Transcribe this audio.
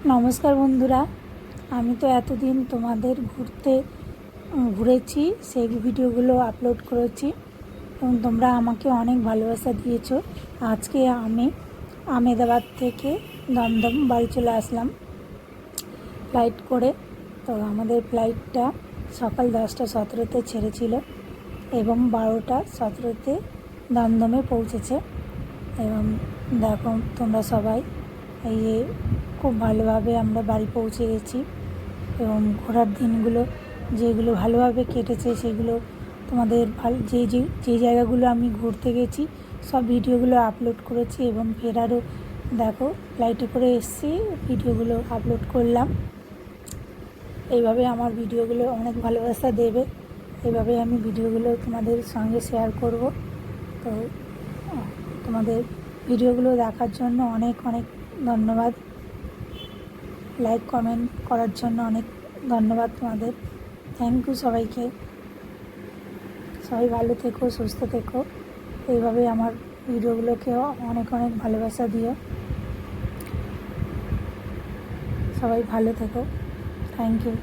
নমস্কার বন্ধুরা, আমি তো এতদিন তোমাদের ঘুরেছি সেই ভিডিওগুলো আপলোড করেছি এবং তোমরা আমাকে অনেক ভালোবাসা দিয়েছো। আজকে আমি আহমেদাবাদ থেকে দমদম বাড়ি চলে আসলাম ফ্লাইট করে। তো আমাদের ফ্লাইটটা সকাল 10:17-তে ছেড়েছিল এবং 12:17-তে দমদমে পৌঁছেছে। এবং দেখো তোমরা সবাই এই খুব ভালোভাবে আমরা বাড়ি পৌঁছে গেছি এবং ঘোরার দিনগুলো যেগুলো ভালোভাবে কেটেছে সেগুলো তোমাদের যে জায়গাগুলো আমি ঘুরতে গেছি সব ভিডিওগুলো আপলোড করেছি এবং ফেরারও দেখো ফ্লাইটে করে এসেছি, ভিডিওগুলো আপলোড করলাম। এইভাবে আমার ভিডিওগুলো অনেক ভালোবাসা দেবে, এইভাবে আমি ভিডিওগুলো তোমাদের সঙ্গে শেয়ার করব। তো তোমাদের ভিডিওগুলো দেখার জন্য অনেক অনেক ধন্যবাদ। লাইক কমেন্ট করার জন্য অনেক ধন্যবাদ তোমাদের। থ্যাংক ইউ সবাইকে। সবাই ভালো থেকো, সুস্থ থেকো। এইভাবে আমার ভিডিওগুলোকে অনেক অনেক ভালোবাসা দিও। সবাই ভালো থেকো। Thank you.